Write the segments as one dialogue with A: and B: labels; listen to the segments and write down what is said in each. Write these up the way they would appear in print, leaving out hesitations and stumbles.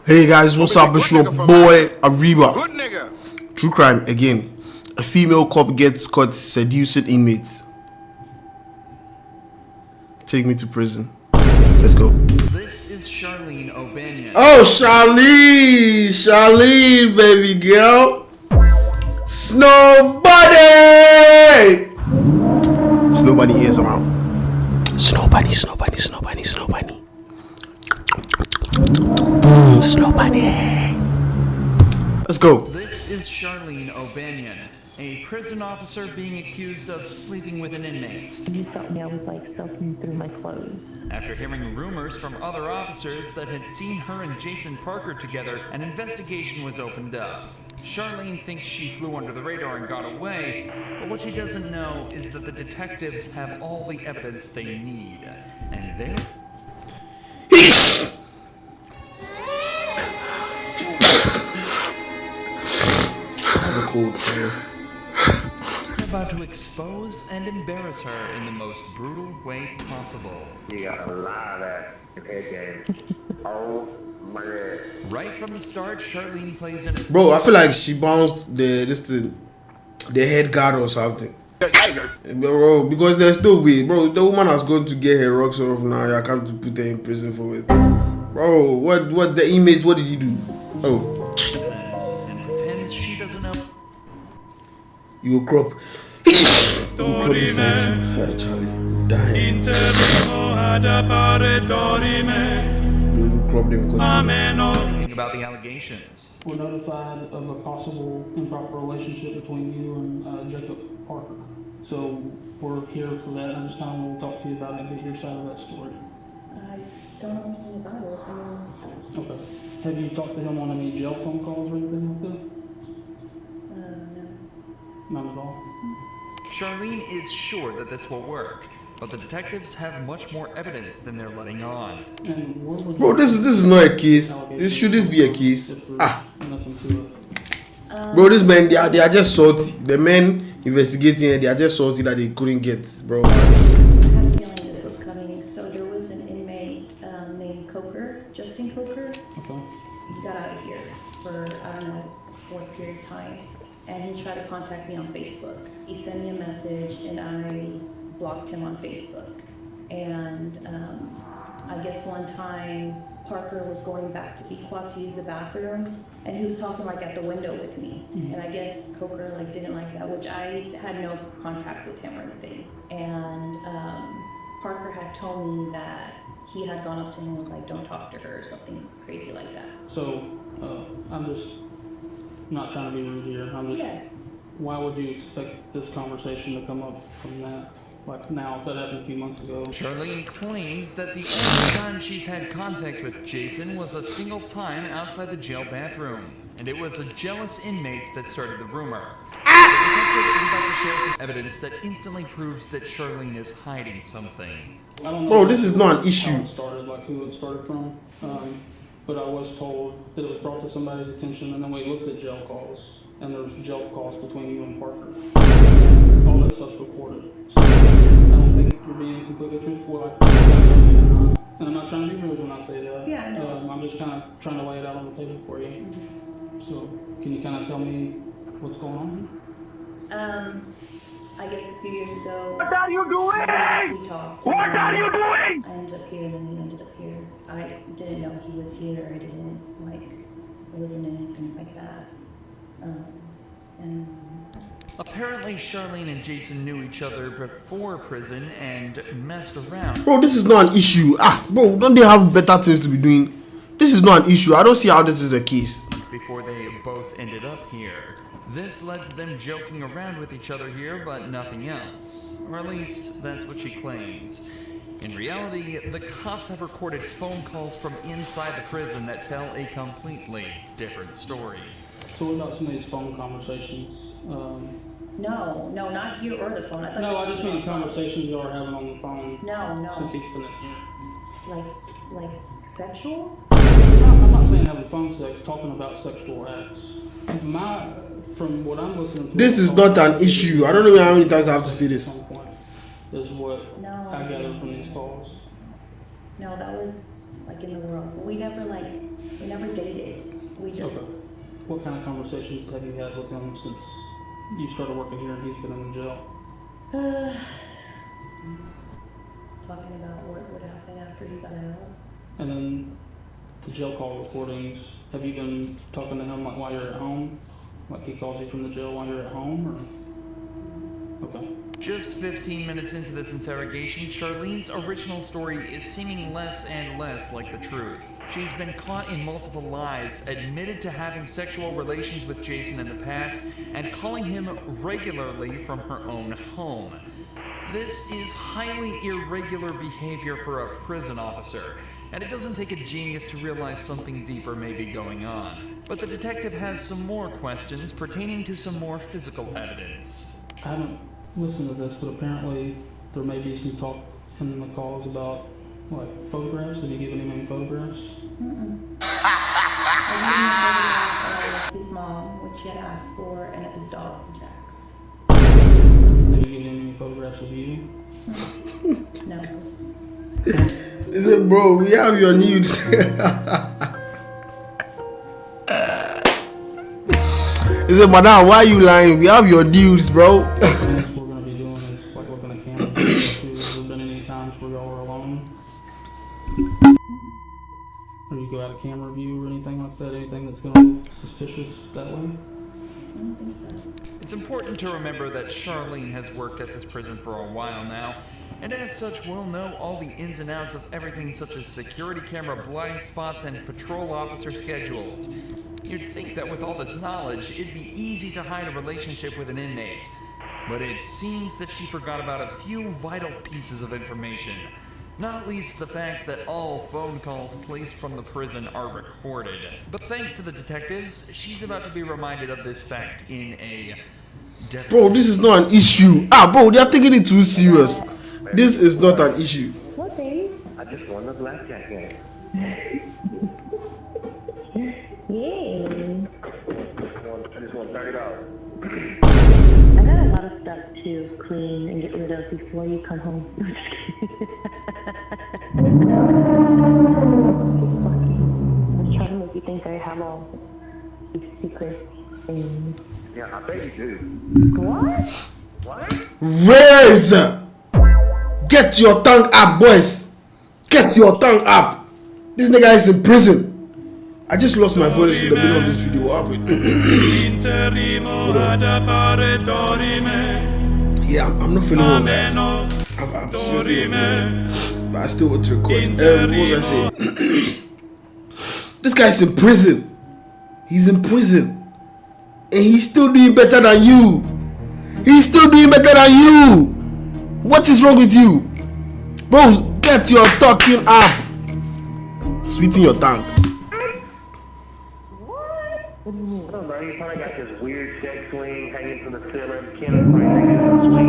A: Hey guys, what's up? It's your boy Ariba. True crime again. A female cop gets caught seducing inmates. Take me to prison. Let's go.
B: This is Charlene O'Banion.
A: Oh, Charlene, baby girl. Snowbody. Snowbody ears around. Snowbody. Snowbody. Let's go.
B: This is Charlene O'Banion, a prison officer being accused of sleeping with an inmate.
C: He thought me I was like stuffing through my clothes.
B: After hearing rumors from other officers that had seen her and Jason Parker together, an investigation was opened up. Charlene thinks she flew under the radar and got away, but what she doesn't know is that the detectives have all the evidence they need. And they're about to expose and embarrass her in the most brutal way possible.
D: You got a lot of that head game. Oh my god.
B: Right from the start, Charlene plays an...
A: Bro, I feel like she bounced the head guard or something. Bro, because there's no way, bro. The woman was going to get her rocks off now. I have to put her in prison for it. Bro, what the inmate? What did he do? Oh,
B: and pretends she doesn't know.
A: you will crop. You will crop beside you, Charlie. I'm dying. You will crop them.
B: Anything about the allegations.
E: We're notified of a possible improper relationship between you and Jacob Parker. So we're here for that. I just kind of want to talk to you about it and get your side of that story.
C: I don't know anything about it.
E: Okay. Have you talked to him on any jail phone calls or anything like that?
C: No.
E: Not at all.
B: Charlene is sure that this will work, but the detectives have much more evidence than they're letting on.
E: And what would
A: Bro, this is not a case. Should this be a case?
E: Nothing to it.
A: Bro, these men they are just salty. The men investigating it, they are just salty that they couldn't get, bro.
C: I had a feeling this was coming. So there was an inmate named Coker, Justin Coker.
E: Okay.
C: He got out of here for, I don't know, what period of time. And he tried to contact me on Facebook. He sent me a message and I blocked him on Facebook. And I guess one time Parker was going back to Equat to use the bathroom and he was talking like at the window with me. And I guess Coker like didn't like that, which I had no contact with him or anything. And Parker had told me that he had gone up to him and was like, don't talk to her or something crazy like that.
E: So I'm just not trying to be rude here. I'm just.
C: Yeah.
E: Why would you expect this conversation to come up from that? Like now, if that happened a few months ago.
B: Charlene claims that the only time she's had contact with Jason was a single time outside the jail bathroom, and it was a jealous inmate that started the rumor. The detective is about to share some evidence that instantly proves that Charlene is hiding something.
E: I don't know.
A: Bro, this is not an issue.
E: How it started, like who it started from. But I was told that it was brought to somebody's attention, and then we looked at jail calls, and there was jail calls between you and Parker. All that stuff's recorded. So I don't think you're being completely truthful. And I'm not trying to be rude when I say that.
C: Yeah, I know.
E: I'm just kind of trying to lay it out on the table for you. So can you kind of tell me what's going on?
C: I guess a few years ago.
D: What are you doing?
C: We talked.
D: What are you doing?
C: I ended up here, and then he ended up here. I didn't know he was here. I didn't it wasn't anything like that. And
B: Apparently, Charlene and Jason knew each other before prison and messed around.
A: Bro, this is not an issue. Bro, don't they have better things to be doing? This is not an issue. I don't see how this is a case.
B: Before they both ended up here. This led to them joking around with each other here, but nothing else. Or at least, that's what she claims. In reality, the cops have recorded phone calls from inside the prison that tell a completely different story.
E: So what about some of these phone conversations?
C: no, not here or the phone.
E: No, I just mean conversations y'all are having on the phone.
C: No.
E: Since he's been in here.
C: Like sexual?
E: I'm not saying having phone sex, talking about sexual acts. From what I'm listening to,
A: This is not an issue. I don't know how many times I have to say this.
E: Is what
C: No.
E: I gathered from these calls.
C: No, that was like in the world. We never dated. We just.
E: Okay. What kind of conversations have you had with him since you started working here and he's been in the jail?
C: Talking about what would happen after he got out.
E: And then the jail call recordings, have you been talking to him like while you're at home? Like he calls you from the jail while you're at home, or? Okay.
B: Just 15 minutes into this interrogation, Charlene's original story is seeming less and less like the truth. She's been caught in multiple lies, admitted to having sexual relations with Jason in the past, and calling him regularly from her own home. This is highly irregular behavior for a prison officer, and it doesn't take a genius to realize something deeper may be going on. But the detective has some more questions pertaining to some more physical evidence.
E: I haven't listened to this, but apparently there may be some talk in the calls about like photographs. Have you given him any photographs?
C: I gave him a photograph of his mom, which she had asked for, and of his dog, Jax.
E: Have you given him any photographs of you?
C: No.
A: He said, bro, we have your nudes. He said, madam, why are you lying? We have your nudes, bro.
E: What we're gonna be doing is like looking at camera too. Has there been any times where y'all were alone? Or you go out of camera view or anything like that? Anything that's gonna look suspicious that way?
C: I don't think so.
B: It's important to remember that Charlene has worked at this prison for a while now, and as such will know all the ins and outs of everything such as security camera blind spots and patrol officer schedules. You'd think that with all this knowledge, it'd be easy to hide a relationship with an inmate. But it seems that she forgot about a few vital pieces of information. Not least the fact that all phone calls placed from the prison are recorded. But thanks to the detectives, she's about to be reminded of this fact in a...
A: Bro, this is not an issue. Bro, they are taking it too serious. This is not an issue.
C: What, baby?
D: I just won the blackjack game.
F: Yay.
D: I just won $30.
F: I got a lot of stuff to clean and get rid of before you come home. I'm just trying to make you think I have all these secrets and...
D: Yeah, I bet you do.
F: What?
D: What?
A: Raise! Get your tongue up, boys. Get your tongue up. This nigga is in prison. I just lost my voice in the middle of this video. What happened? Yeah, I'm not feeling well, guys. I'm seriously not feeling well. But I still want to record. What was I saying? This guy's in prison. He's in prison. And he's still doing better than you. He's still doing better than you. What is wrong with you? Bro, get your talking up. Sweeten your tongue.
D: I don't know, you probably got this weird sex swing hanging from the ceiling. Can't probably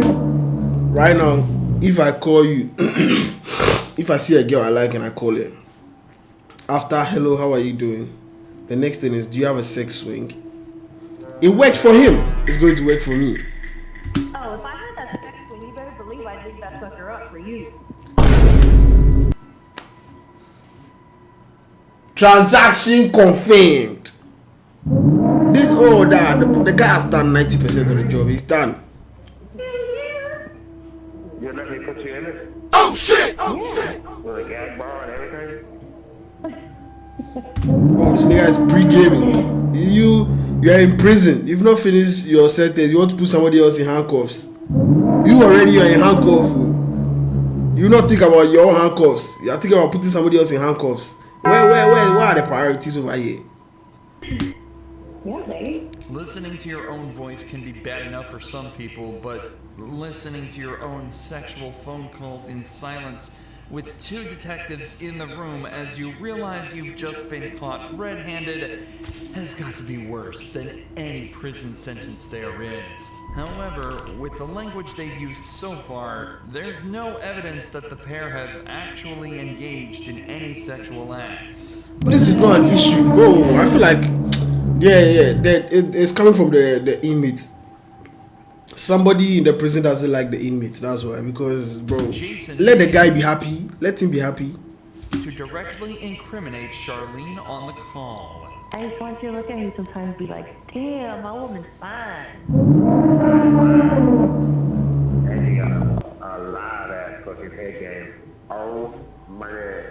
D: swing.
A: Right now, if I call you, if I see a girl I like and I call her, after hello, how are you doing? The next thing is, do you have a sex swing? It worked for him. It's going to work for me.
F: Oh, if I had that sex swing, you better believe I'd dig that sucker up for you.
A: Transaction confirmed. This the guy has done 90% of the job. He's done.
D: You let me put you in it?
A: Oh shit!
D: With a gag bar and everything?
A: Oh, this nigga is pre-gaming. You are in prison. You've not finished your sentence. You want to put somebody else in handcuffs. You already are in handcuffs. You not think about your own handcuffs. You are thinking about putting somebody else in handcuffs. Where are the priorities over here?
F: Yeah, baby.
B: Listening to your own voice can be bad enough for some people, but listening to your own sexual phone calls in silence with two detectives in the room as you realize you've just been caught red-handed has got to be worse than any prison sentence there is. However, with the language they've used so far, there's no evidence that the pair have actually engaged in any sexual acts.
A: This is not an issue, bro. I feel like, that it's coming from the inmate. Somebody in the prison doesn't like the inmate. That's why. Because, bro,
B: Jason,
A: let the guy be happy. Let him be happy.
B: to directly incriminate Charlene on the call.
F: I just want you to look at me sometimes and be like, damn, my woman's fine.
D: And he got a live ass fucking head game. Oh my god.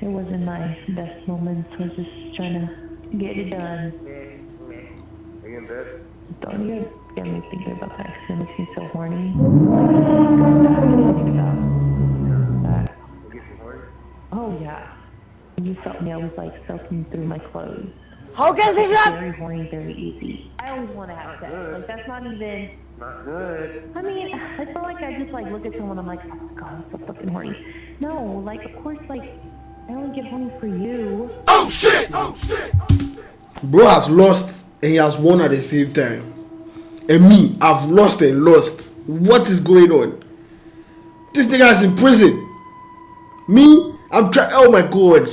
F: It wasn't my best moment. I was just trying to get it done.
D: You in bed?
F: Don't you get me thinking about that because it makes me so horny.
D: You get some horny?
F: Oh yeah. When you felt me, I was like soaking through my clothes. Very horny, very easy. I always want to have sex. Like that's not even.
D: Not good.
F: I mean, I feel like I just like look at someone, I'm like, oh my god, I'm so fucking horny. No, like of course, like I only get horny for you.
A: Oh shit! Oh shit! Bro has lost and he has won at the same time. And me, I've lost and lost. What is going on? This nigga is in prison. Me, I'm trying. Oh my god.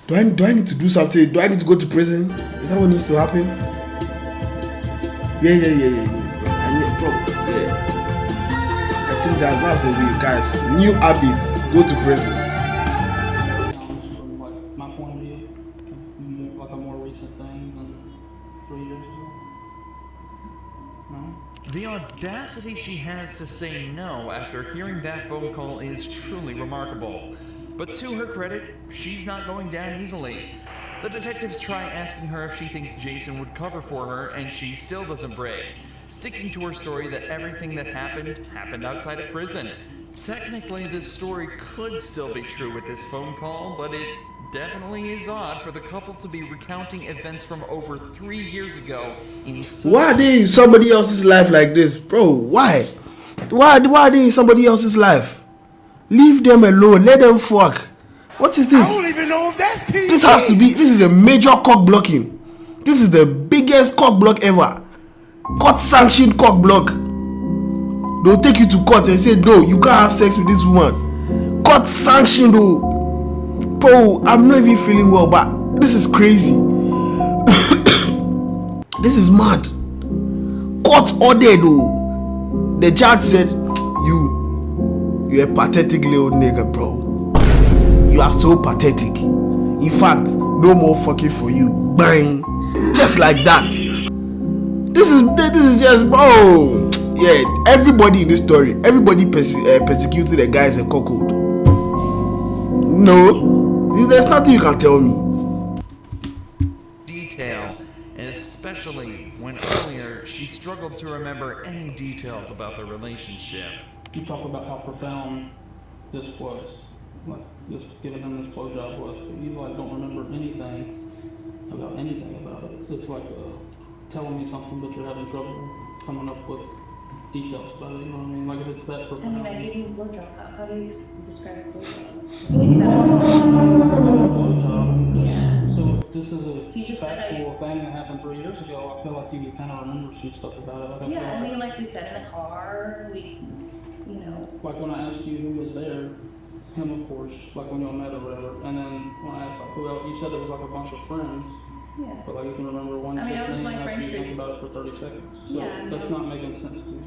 A: Do I need to do something? Do I need to go to prison? Is that what needs to happen? Yeah. I mean, bro, yeah. I think that's the way, guys. New habit, go to prison.
E: From like my point of view, like a more recent thing than 3 years ago. No?
B: The audacity she has to say no after hearing that phone call is truly remarkable. But to her credit, she's not going down easily. The detectives try asking her if she thinks Jason would cover for her, and she still doesn't break, sticking to her story that everything that happened outside of prison. Technically, this story could still be true with this phone call, but it definitely is odd for the couple to be recounting events from over 3 years ago in
A: Why are they in somebody else's life like this? Bro, why? Why are they in somebody else's life? Leave them alone. Let them fuck. What is this?
G: I don't even know if that's PG.
A: This has to be. This is a major cock blocking. This is the biggest cock block ever. Court sanctioned cock block. They'll take you to court and say, no, you can't have sex with this woman. Court sanctioned, though. Bro, I'm not even feeling well, but this is crazy. This is mad. Court ordered, though. The judge said, you're a pathetic little nigga, bro. You are so pathetic. In fact, no more fucking for you. Bang. Just like that. This is just, bro. Yeah, everybody in this story, everybody persecuted the guy as a cuckold. No, there's nothing you can tell me.
B: detail, especially when earlier she struggled to remember any details about the relationship.
E: You talk about how profound this was, like just giving him this blowjob was, but you like don't remember anything about it. It's like telling me something, but you're having trouble coming up with details about it. You know what I mean? Like if it's that profound.
C: I gave you a blowjob. How do you describe a blowjob?
E: Blowjob. So if this is a factual thing that happened 3 years ago, I feel like you would kind of remember some stuff about it.
C: Yeah, I mean, like we said in the car,
E: Like when I asked you who was there, him of course, like when y'all met or whatever, and then when I asked like who else, you said it was like a bunch of friends.
C: Yeah.
E: But like you can remember one chick's name after you think about it for 30 seconds. So
C: yeah,
E: that's not making sense to me.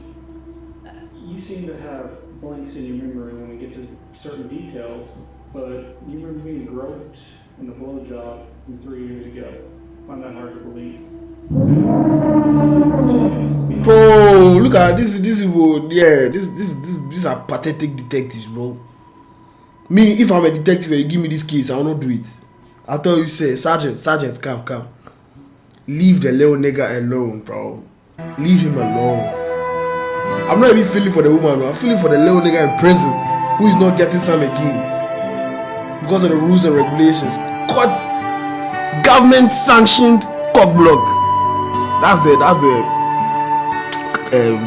H: You seem to have blanks in your memory when we get to certain details, but you remember being groped in the blowjob from 3 years ago. I find that hard to believe.
A: Bro, look at this. These are pathetic detectives, bro. Me, if I'm a detective and you give me this case, I will not do it. I tell you, say, Sergeant, come. Leave the little nigga alone, bro. Leave him alone. I'm not even feeling for the woman, bro. I'm feeling for the little nigga in prison who is not getting some again because of the rules and regulations. Court, government sanctioned cock block. That's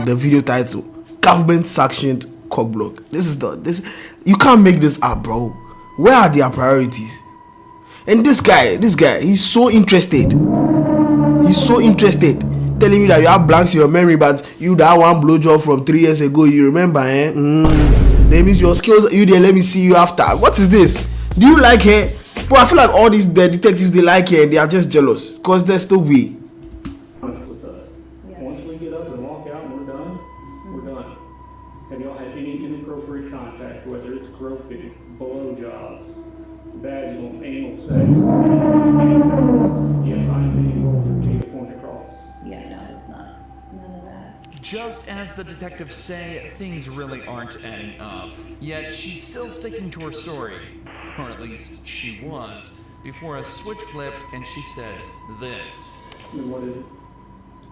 A: the video title. Government sanctioned cock block. This you can't make this up, bro. Where are their priorities? And this guy, he's so interested. Telling me that you have blanks in your memory, but you that one blowjob from 3 years ago, you remember, eh? That means your skills, you there, let me see you after. What is this? Do you like her? Bro, I feel like all these detectives, they like her and they are just jealous. Because they're still we.
H: With us. Once we get up and walk out and we're done, we're done. Have y'all had any inappropriate vaginal, anal sex, anything else, you find any role to your point across.
C: Yeah, no, it's not. None of that.
B: Just as the detectives say, things really aren't adding up. Yet she's still sticking to her story. Or at least she was, before a switch flipped and she said this.
H: And what is it?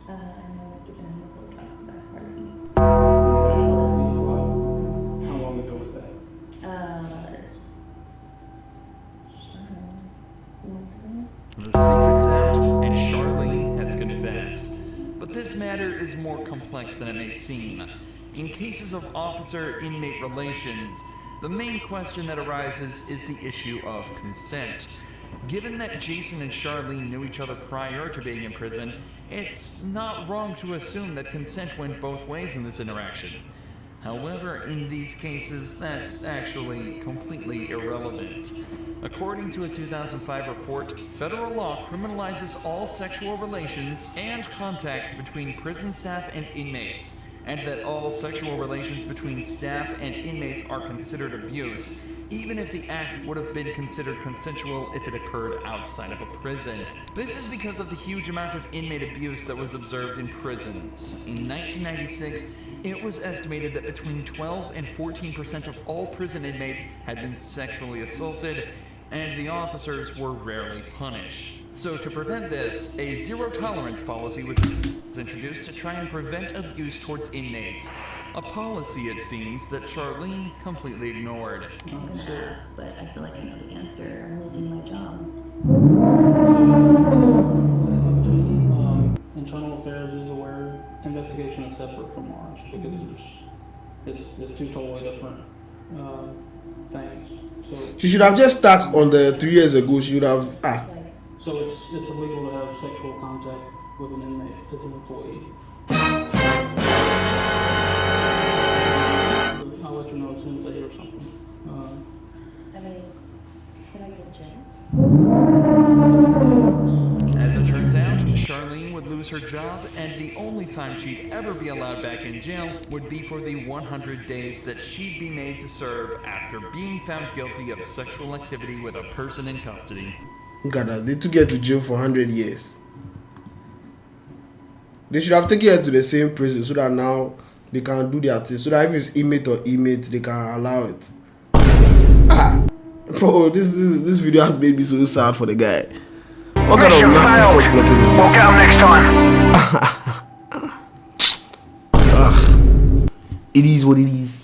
C: I'm gonna get down and talk about party.
H: How long ago was that?
C: Months ago.
B: The secret's out, and Charlene has confessed. But this matter is more complex than it may seem. In cases of officer-inmate relations, the main question that arises is the issue of consent. Given that Jason and Charlene knew each other prior to being in prison, it's not wrong to assume that consent went both ways in this interaction. However, in these cases, that's actually completely irrelevant. According to a 2005 report, federal law criminalizes all sexual relations and contact between prison staff and inmates, and that all sexual relations between staff and inmates are considered abuse, even if the act would have been considered consensual if it occurred outside of a prison. This is because of the huge amount of inmate abuse that was observed in prisons. In 1996, it was estimated that between 12 and 14% of all prison inmates had been sexually assaulted, and the officers were rarely punished. So to prevent this, a zero-tolerance policy was introduced to try and prevent abuse towards inmates. A policy, it seems, that Charlene completely ignored.
C: I'm gonna ask, but I feel like I know the answer. I'm losing my job.
E: Internal Affairs is aware. Investigation is separate from ours because it's two totally different things. So
A: She should have just stuck on the 3 years ago. She would have
E: So it's illegal to have sexual contact with an inmate as an employee. I'll let you know as soon as I hear something.
C: I mean, can I go to jail?
B: As it turns out, Charlene would lose her job, and the only time she'd ever be allowed back in jail would be for the 100 days that she'd be made to serve after being found guilty of sexual activity with a person in custody.
A: God, they took her to jail for 100 years. They should have taken her to the same prison so that now they can do their thing. So that if it's inmate or inmate, they can allow it. Bro, this video has made me so sad for the guy. What kind of nasty cock blocking is this?
G: We'll get him next time.
A: It is what it is.